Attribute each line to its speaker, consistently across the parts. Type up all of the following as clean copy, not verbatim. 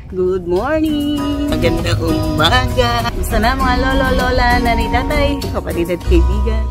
Speaker 1: Good morning! Magandang umaga! Gusto na mga lolo, lola, nanay, tatay, kapatid at kaibigan.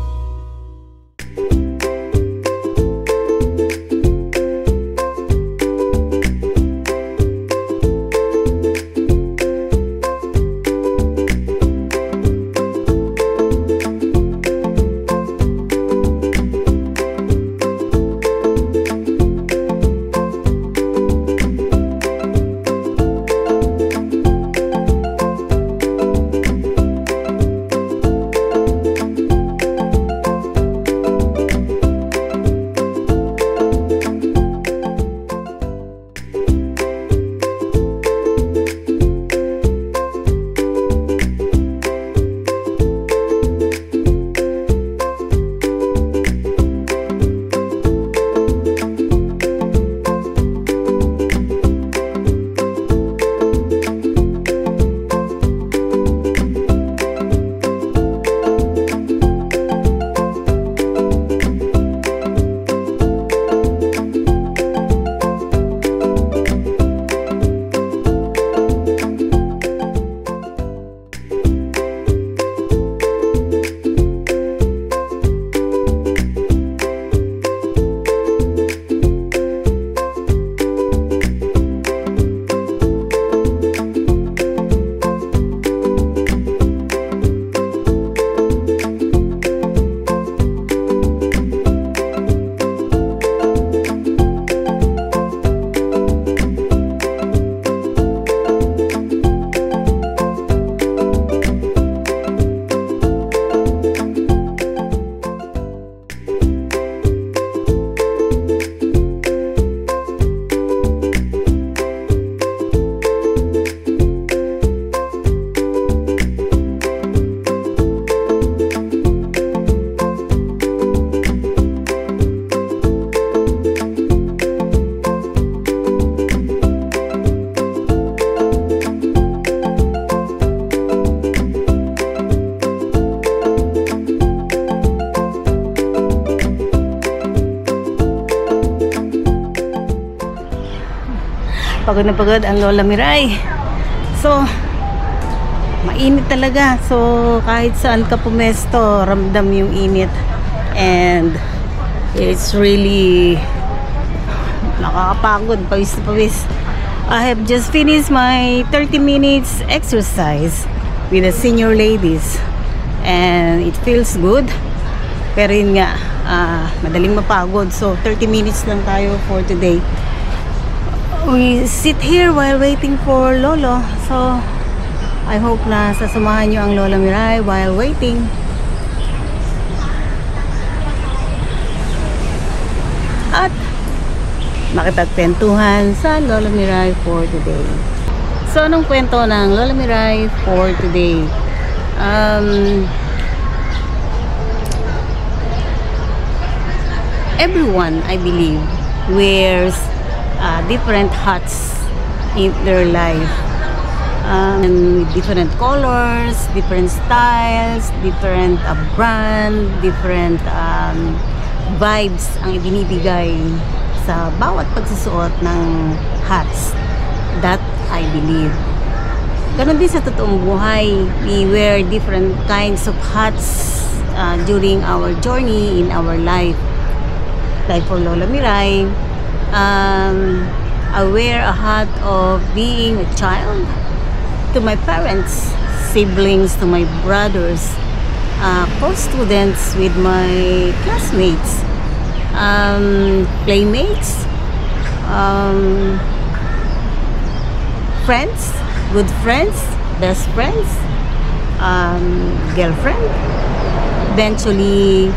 Speaker 1: Pagod na pagod ang Lola Miray. So, mainit talaga. So, kahit saan ka pumesto, ramdam yung init. And, it's really nakakapagod. Pawis na pawis. I have just finished my 30 minutes exercise with the senior ladies. And, it feels good. Pero yun nga, madaling mapagod. So, 30 minutes lang tayo for today. We sit here while waiting for Lolo. So, I hope na sasamahan nyo ang Lola Miray while waiting. At makipagkwentuhan sa Lola Miray for today. So, anong kwento ng Lola Miray for today? Everyone, I believe, wears different hats in their life, and with different colors, different styles, different brand, different vibes ang ibinibigay sa bawat pagsusuot ng hats. That I believe. Ganon din sa totoong buhay, we wear different kinds of hats during our journey in our life. Like for Lola Miray, I wear a hat of being a child to my parents, siblings, to my brothers, co-students with my classmates, playmates, friends, good friends, best friends, girlfriend, eventually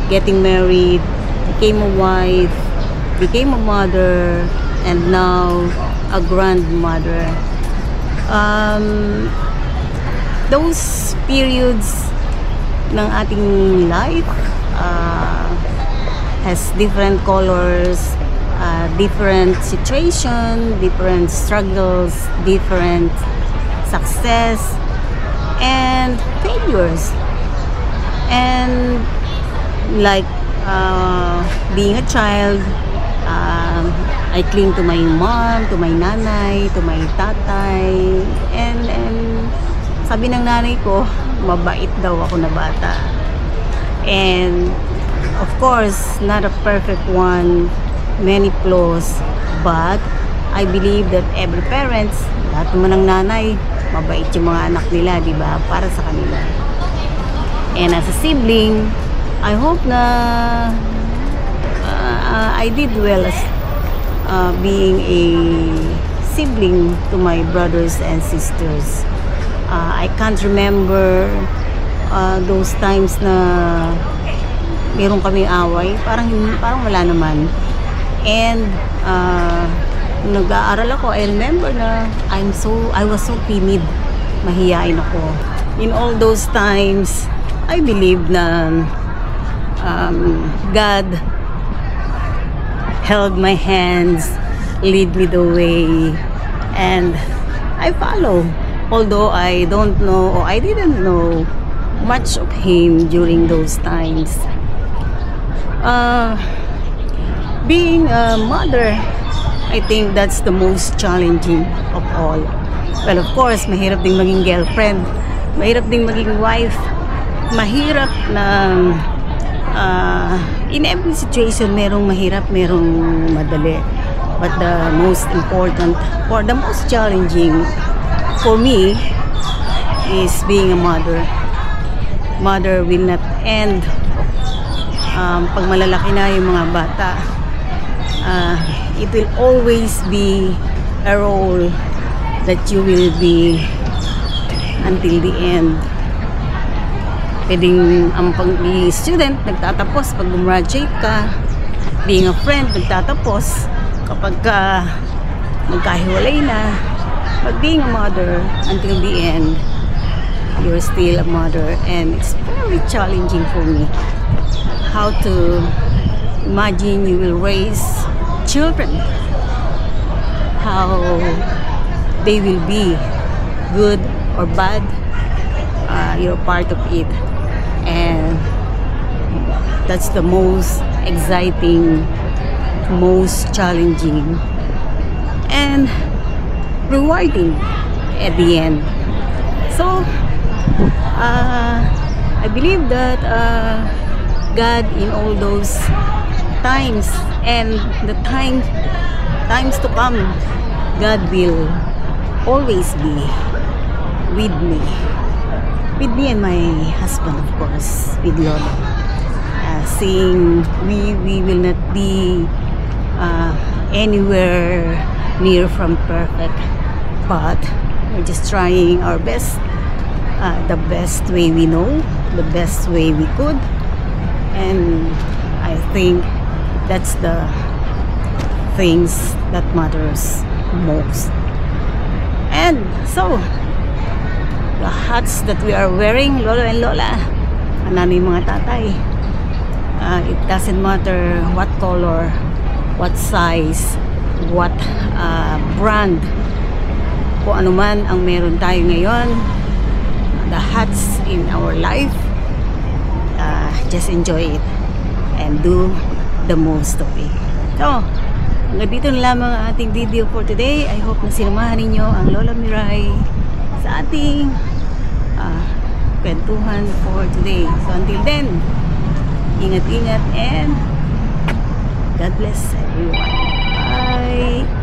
Speaker 1: getting married, became a wife, became a mother, and now a grandmother. Those periods ng ating life has different colors, different situation, different struggles, different success and failures. And like being a child, I cling to my mom, to my nanay, to my tatay, and sabi ng nanay ko, mabait daw ako na bata. And of course, not a perfect one, many flaws, but I believe that every parents, lahat naman ng nanay, mabait yung mga anak nila, di ba? Para sa kanila. And as a sibling, I hope na I did well as being a sibling to my brothers and sisters. I can't remember those times na meron kaming away. Parang wala naman. And nung nag-aaral ako, I remember na I was so timid. Mahiyain ako. In all those times, I believe na God held my hands, lead me the way, and I follow. Although I don't know, or I didn't know much of Him during those times. Being a mother, I think that's the most challenging of all. Well, of course, mahirap ding maging girlfriend, mahirap ding maging wife, mahirap na in every situation merong mahirap, merong madali. But the most important, or the most challenging for me is being a mother. Mother will not end. Pag malalaki na yung mga bata, it will always be a role that you will be until the end. Pwedeng ang pag-student nagtatapos pag gumraduate ka, being a friend nagtatapos kapag magkahiwalay na, but being a mother until the end, you're still a mother, and it's very challenging for me how to imagine you will raise children, how they will be good or bad, you're part of it. And that's the most exciting, most challenging, and rewarding at the end. So I believe that God in all those times and the times to come, God will always be with me and my husband, of course, with Lolo. Saying we will not be anywhere near from perfect, but we're just trying our best, the best way we know, the best way we could, and I think that's the things that matters most. And so the hats that we are wearing, Lolo and Lola, nanay mga tatay, it doesn't matter what color, what size, what brand, kung ano man ang meron tayo ngayon, the hats in our life, just enjoy it and do the most of it. So hanggang dito na lamang ang ating video for today. I hope na sinamahan ninyo ang Lola Miray sa ating kwentuhan for today. So until then, ingat-ingat and God bless everyone. Bye!